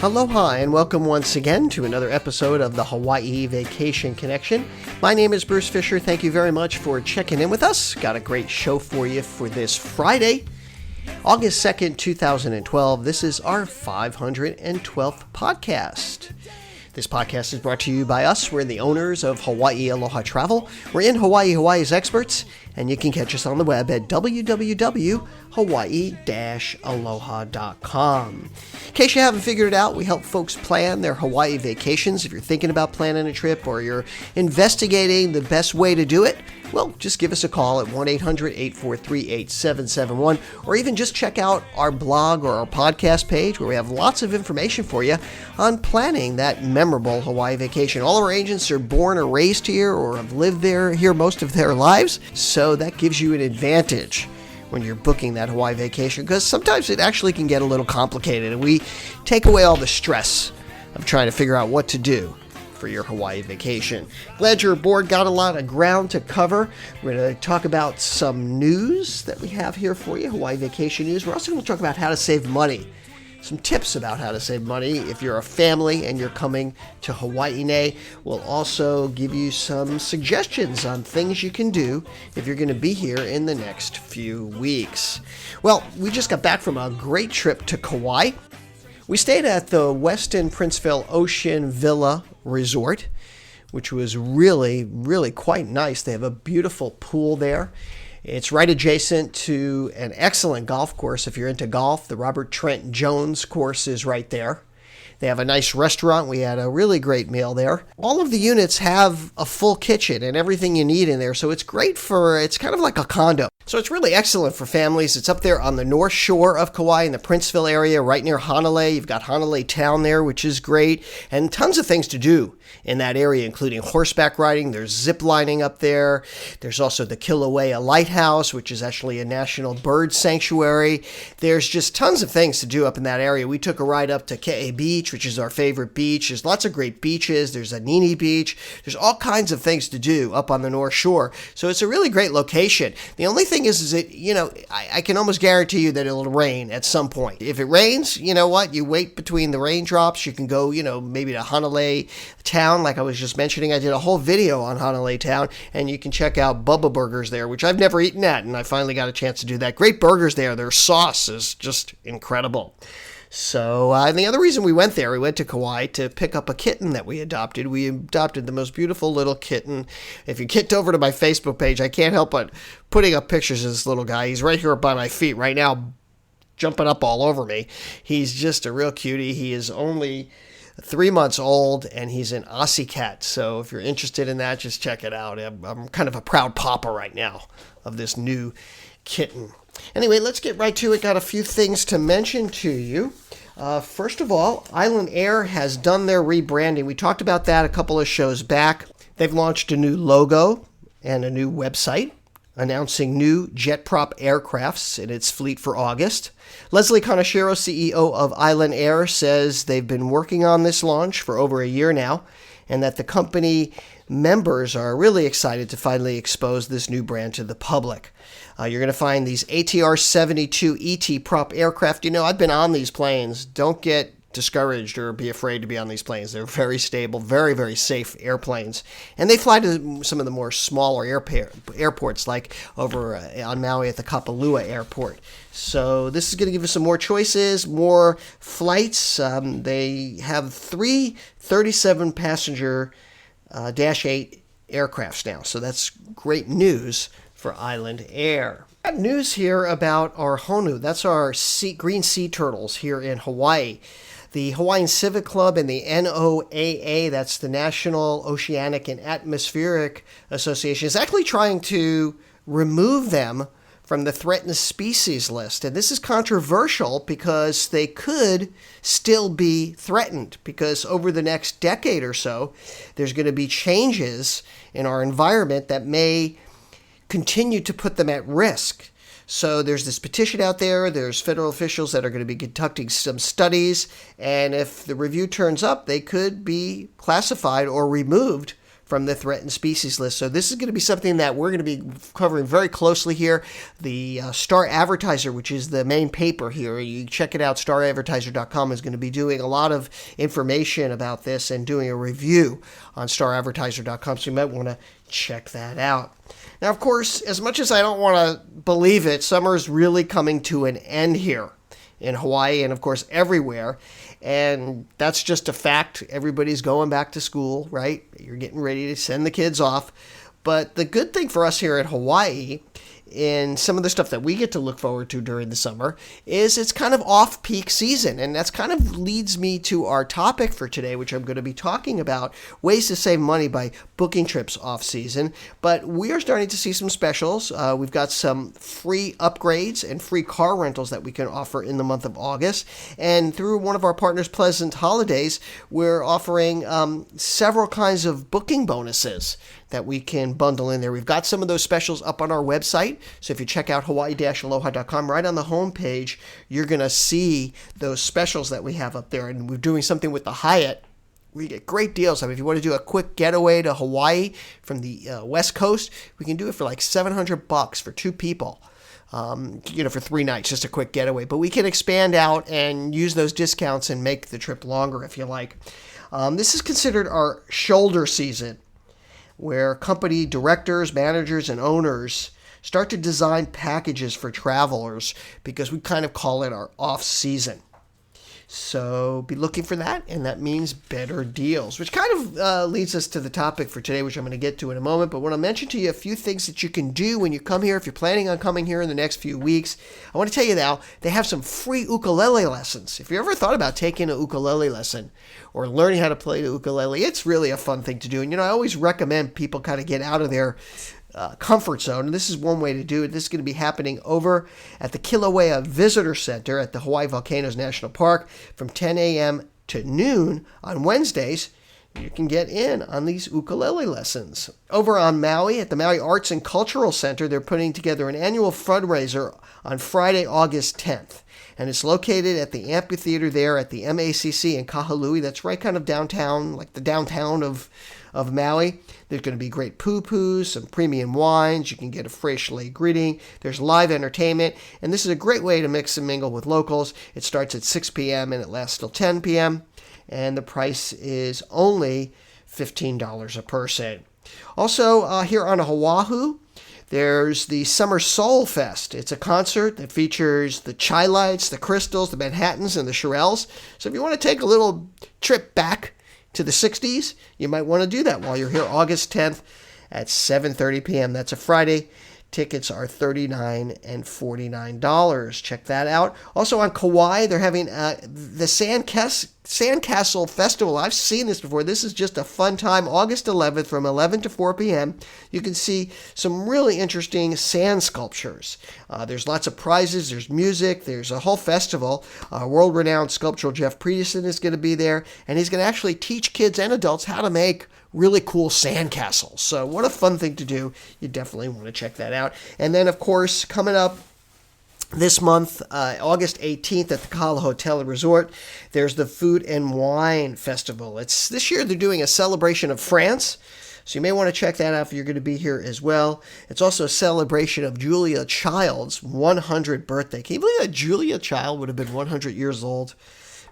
Aloha and welcome once again to another episode of the Hawaii Vacation Connection. My name is Bruce Fisher. Thank you very much for checking in with us. Got a great show for you for this Friday, August 2nd, 2012. This is our 512th podcast. This podcast is brought to you by us. We're the owners of Hawaii Aloha Travel. We're in Hawaii, Hawaii's experts, and you can catch us on the web at www.hawaii-aloha.com. In case you haven't figured it out, we help folks plan their Hawaii vacations. If you're thinking about planning a trip or you're investigating the best way to do it, well, just give us a call at 1-800-843-8771, or even just check out our blog or our podcast page where we have lots of information for you on planning that memorable Hawaii vacation. All of our agents are born or raised here or have lived here most of their lives, so that gives you an advantage when you're booking that Hawaii vacation, because sometimes it actually can get a little complicated, and we take away all the stress of trying to figure out what to do for your Hawaii vacation. Glad you're aboard. Got a lot of ground to cover. We're going to talk about some news that we have here for you, Hawaii vacation news. We're also going to talk about how to save money. Some tips about how to save money if you're a family and you're coming to Hawaii. We'll also give you some suggestions on things you can do if you're going to be here in the next few weeks. Well, we just got back from a great trip to Kauai. We stayed at the Westin Princeville Ocean Villa Resort, which was really, really quite nice. They have a beautiful pool there. It's right adjacent to an excellent golf course. If you're into golf, the Robert Trent Jones course is right there. They have a nice restaurant. We had a really great meal there. All of the units have a full kitchen and everything you need in there, so it's great it's kind of like a condo. So it's really excellent for families. It's up there on the north shore of Kauai in the Princeville area, right near Honolulu. You've got Honolulu Town there, which is great, and tons of things to do in that area, including horseback riding. There's zip lining up there. There's also the Kilauea Lighthouse, which is actually a national bird sanctuary. There's just tons of things to do up in that area. We took a ride up to Ke'e Beach, which is our favorite beach. There's lots of great beaches. There's Anini Beach. There's all kinds of things to do up on the North Shore. So it's a really great location. The only thing is it, I can almost guarantee you that it'll rain at some point. If it rains, you know what? You wait between the raindrops. You can go, maybe to Honolulu Town, like I was just mentioning. I did a whole video on Honolulu Town, and you can check out Bubba Burgers there, which I've never eaten at, and I finally got a chance to do that. Great burgers there. Their sauce is just incredible. So, and the other reason we went there, we went to Kauai to pick up a kitten that we adopted. We adopted the most beautiful little kitten. If you get over to my Facebook page, I can't help but putting up pictures of this little guy. He's right here by my feet right now, jumping up all over me. He's just a real cutie. He is only 3 months old, and he's an Aussie cat. So if you're interested in that, just check it out. I'm kind of a proud papa right now of this new kitten. Anyway, let's get right to it. Got a few things to mention to you. First of all, Island Air has done their rebranding. We talked about that a couple of shows back. They've launched a new logo and a new website announcing new jet prop aircrafts in its fleet for August. Leslie Kaneshiro, CEO of Island Air, says they've been working on this launch for over a year now, and that the company members are really excited to finally expose this new brand to the public. You're going to find these ATR 72 ET prop aircraft. I've been on these planes. Don't get discouraged or be afraid to be on these planes. They're very stable, very, very safe airplanes. And they fly to some of the more smaller airports, like over on Maui at the Kapalua Airport. So this is going to give us some more choices, more flights. They have 3 37-passenger Dash 8 aircrafts now. So that's great news for Island Air. Got news here about our Honu. That's our green sea turtles here in Hawaii. The Hawaiian Civic Club and the NOAA, that's the National Oceanic and Atmospheric Association, is actually trying to remove them from the threatened species list. And this is controversial because they could still be threatened, because over the next decade or so, there's going to be changes in our environment that may continue to put them at risk. So there's this petition out there. There's federal officials that are going to be conducting some studies. And if the review turns up, they could be classified or removed from the threatened species list. So this is going to be something that we're going to be covering very closely here. The Star Advertiser, which is the main paper here, you check it out, staradvertiser.com, is going to be doing a lot of information about this and doing a review on staradvertiser.com, so you might want to check that out. Now, of course, as much as I don't want to believe it, summer is really coming to an end here in Hawaii and, of course, everywhere. And that's just a fact. Everybody's going back to school, right? You're getting ready to send the kids off. But the good thing for us here at Hawaii, and some of the stuff that we get to look forward to during the summer, is it's kind of off-peak season. And that's kind of leads me to our topic for today, which I'm going to be talking about, ways to save money by booking trips off-season. But we are starting to see some specials. We've got some free upgrades and free car rentals that we can offer in the month of August. And through one of our partners, Pleasant Holidays, we're offering several kinds of booking bonuses that we can bundle in there. We've got some of those specials up on our website. So if you check out hawaii-aloha.com, right on the homepage, you're going to see those specials that we have up there. And we're doing something with the Hyatt. We get great deals. I mean, if you want to do a quick getaway to Hawaii from the West Coast, we can do it for like $700 for two people. For 3 nights, just a quick getaway. But we can expand out and use those discounts and make the trip longer if you like. This is considered our shoulder season, where company directors, managers, and owners start to design packages for travelers because we kind of call it our off-season. So be looking for that, and that means better deals, which kind of leads us to the topic for today, which I'm going to get to in a moment. But I want to mention to you a few things that you can do when you come here. If you're planning on coming here in the next few weeks, I want to tell you now, they have some free ukulele lessons. If you ever thought about taking an ukulele lesson or learning how to play the ukulele, it's really a fun thing to do. And, I always recommend people kind of get out of their comfort zone. And this is one way to do it. This is going to be happening over at the Kilauea Visitor Center at the Hawaii Volcanoes National Park from 10 a.m. to noon on Wednesdays. You can get in on these ukulele lessons. Over on Maui at the Maui Arts and Cultural Center, they're putting together an annual fundraiser on Friday, August 10th. And it's located at the amphitheater there at the MACC in Kahului. That's right kind of downtown, like the downtown of Maui. There's going to be great poo-poos, some premium wines. You can get a fresh lei greeting. There's live entertainment. And this is a great way to mix and mingle with locals. It starts at 6 p.m. and it lasts till 10 p.m. And the price is only $15 a person. Also, here on Oahu, there's the Summer Soul Fest. It's a concert that features the Chai Lights, the Crystals, the Manhattans, and the Shirelles. So if you want to take a little trip back to the 60s, you might want to do that while you're here August 10th at 7:30 p.m. That's a Friday. Tickets are $39 and $49. Check that out. Also on Kauai, they're having the Sandcastle Festival. I've seen this before. This is just a fun time. August 11th from 11 to 4 p.m. You can see some really interesting sand sculptures. There's lots of prizes. There's music. There's a whole festival. World-renowned sculptor Jeff Priestson is going to be there, and he's going to actually teach kids and adults how to make really cool sandcastles. So what a fun thing to do. You definitely want to check that out. And then, of course, coming up this month, August 18th at the Kahala Hotel and Resort, there's the Food and Wine Festival. This year they're doing a celebration of France, so you may want to check that out if you're going to be here as well. It's also a celebration of Julia Child's 100th birthday. Can you believe that Julia Child would have been 100 years old?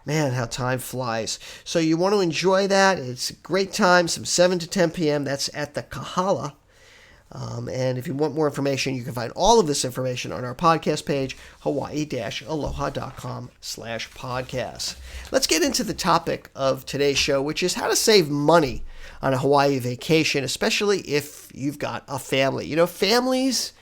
Man, how time flies. So you want to enjoy that. It's a great time, from 7 to 10 p.m. That's at the Kahala. And if you want more information, you can find all of this information on our podcast page, hawaii-aloha.com/podcast. Let's get into the topic of today's show, which is how to save money on a Hawaii vacation, especially if you've got a family. Families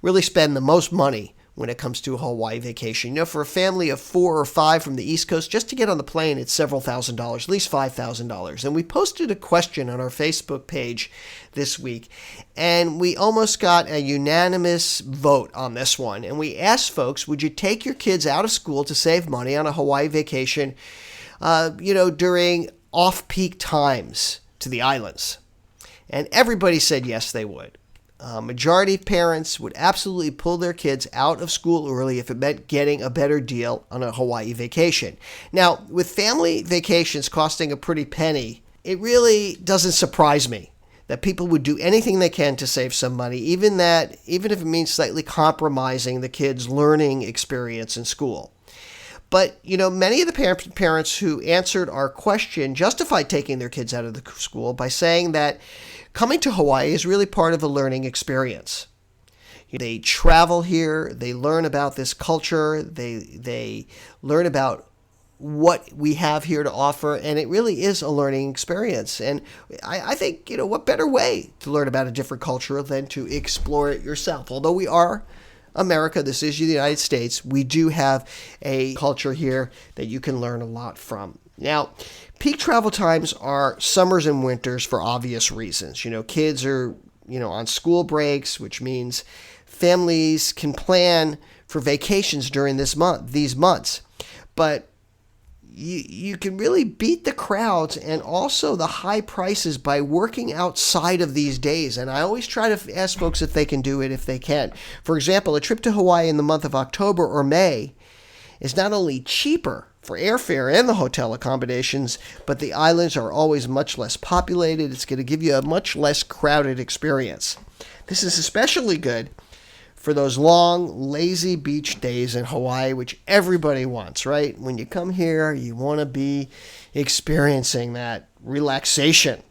really spend the most money when it comes to a Hawaii vacation. For a family of 4 or 5 from the East Coast, just to get on the plane, it's several $1,000s, at least $5,000. And we posted a question on our Facebook page this week, and we almost got a unanimous vote on this one. And we asked folks, would you take your kids out of school to save money on a Hawaii vacation, during off-peak times to the islands? And everybody said yes, they would. Majority of parents would absolutely pull their kids out of school early if it meant getting a better deal on a Hawaii vacation. Now, with family vacations costing a pretty penny, it really doesn't surprise me that people would do anything they can to save some money, even if it means slightly compromising the kids' learning experience in school. But, many of the parents who answered our question justified taking their kids out of the school by saying that coming to Hawaii is really part of a learning experience. They travel here, they learn about this culture, they learn about what we have here to offer, and it really is a learning experience. And I think, what better way to learn about a different culture than to explore it yourself? Although we are America, this is the United States, we do have a culture here that you can learn a lot from. Now, peak travel times are summers and winters for obvious reasons. Kids are, on school breaks, which means families can plan for vacations during these months. But you can really beat the crowds and also the high prices by working outside of these days. And I always try to ask folks if they can do it if they can. For example, a trip to Hawaii in the month of October or May is not only cheaper for airfare and the hotel accommodations, but the islands are always much less populated. It's going to give you a much less crowded experience. This is especially good for those long, lazy beach days in Hawaii, which everybody wants, right? When you come here, you want to be experiencing that relaxation.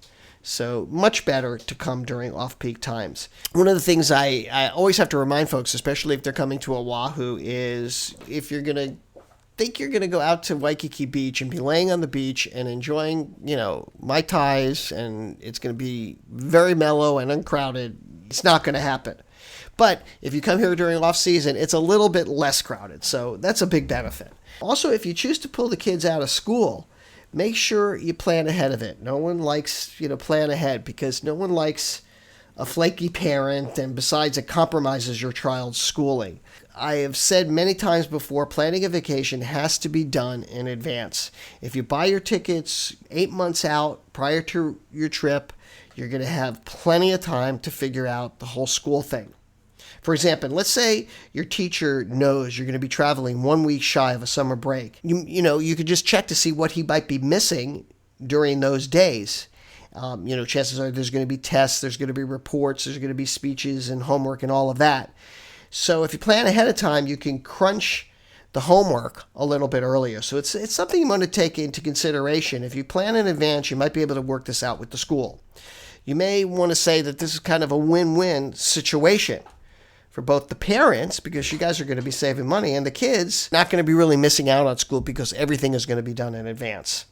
So much better to come during off-peak times. One of the things I always have to remind folks, especially if they're coming to Oahu, is if you're going to think you're going to go out to Waikiki Beach and be laying on the beach and enjoying, Mai Tais, and it's going to be very mellow and uncrowded, it's not going to happen. But if you come here during off season, it's a little bit less crowded. So that's a big benefit. Also, if you choose to pull the kids out of school, make sure you plan ahead of it. No one likes, plan ahead, because no one likes a flaky parent, and besides, it compromises your child's schooling. I have said many times before, planning a vacation has to be done in advance. If you buy your tickets 8 months out prior to your trip, you're going to have plenty of time to figure out the whole school thing. For example, let's say your teacher knows you're going to be traveling 1 week shy of a summer break. You could just check to see what he might be missing during those days. Chances are there's going to be tests, there's going to be reports, there's going to be speeches and homework and all of that. So if you plan ahead of time, you can crunch the homework a little bit earlier. So it's something you want to take into consideration. If you plan in advance, you might be able to work this out with the school. You may want to say that this is kind of a win-win situation for both the parents, because you guys are going to be saving money, and the kids not going to be really missing out on school because everything is going to be done in advance.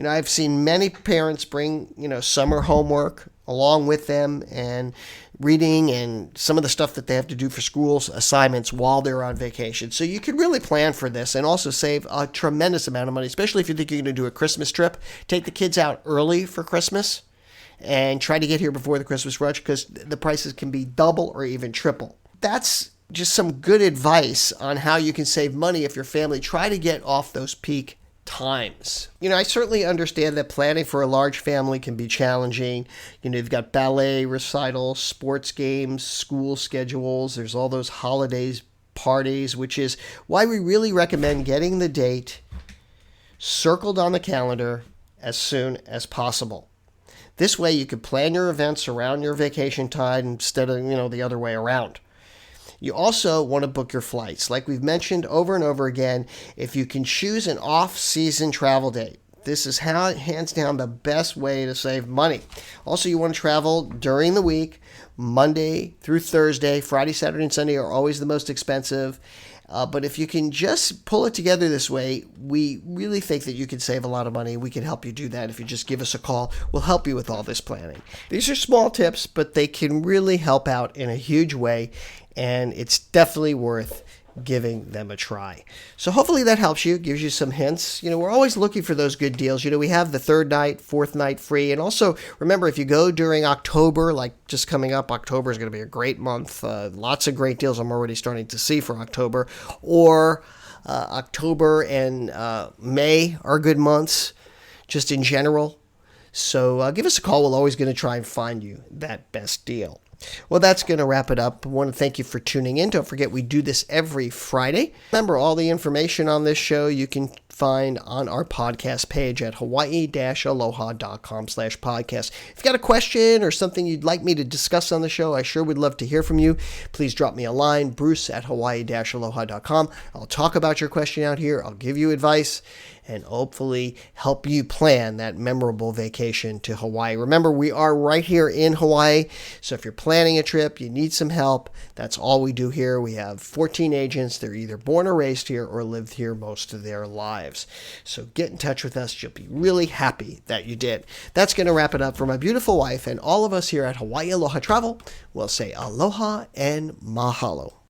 I've seen many parents bring, summer homework along with them, and reading and some of the stuff that they have to do for school assignments while they're on vacation. So you can really plan for this and also save a tremendous amount of money, especially if you think you're going to do a Christmas trip. Take the kids out early for Christmas and try to get here before the Christmas rush, because the prices can be double or even triple. That's just some good advice on how you can save money if your family try to get off those peak times. I certainly understand that planning for a large family can be challenging. You've got ballet recitals, sports games, school schedules. There's all those holidays, parties, which is why we really recommend getting the date circled on the calendar as soon as possible. This way you can plan your events around your vacation time instead of, the other way around. You also want to book your flights. Like we've mentioned over and over again, if you can choose an off-season travel date, this is hands down the best way to save money. Also, you want to travel during the week. Monday through Thursday, Friday, Saturday, and Sunday are always the most expensive. But if you can just pull it together this way, we really think that you can save a lot of money. We can help you do that if you just give us a call. We'll help you with all this planning. These are small tips, but they can really help out in a huge way, and it's definitely worth giving them a try. So hopefully that helps you, gives you some hints. We're always looking for those good deals. We have the third night, fourth night free. And also, remember, if you go during October, like just coming up, October is going to be a great month. Lots of great deals I'm already starting to see for October. Or October and May are good months, just in general. So give us a call. We're always going to try and find you that best deal. Well, that's going to wrap it up. I want to thank you for tuning in. Don't forget, we do this every Friday. Remember, all the information on this show you can find on our podcast page at hawaii-aloha.com/podcast. If you've got a question or something you'd like me to discuss on the show, I sure would love to hear from you. Please drop me a line, bruce@hawaii-aloha.com. I'll talk about your question out here. I'll give you advice and hopefully help you plan that memorable vacation to Hawaii. Remember, we are right here in Hawaii, so if you're planning a trip, you need some help, that's all we do here. We have 14 agents. They're either born or raised here or lived here most of their lives. So get in touch with us. You'll be really happy that you did. That's going to wrap it up for my beautiful wife and all of us here at Hawaii Aloha Travel. We'll say aloha and mahalo.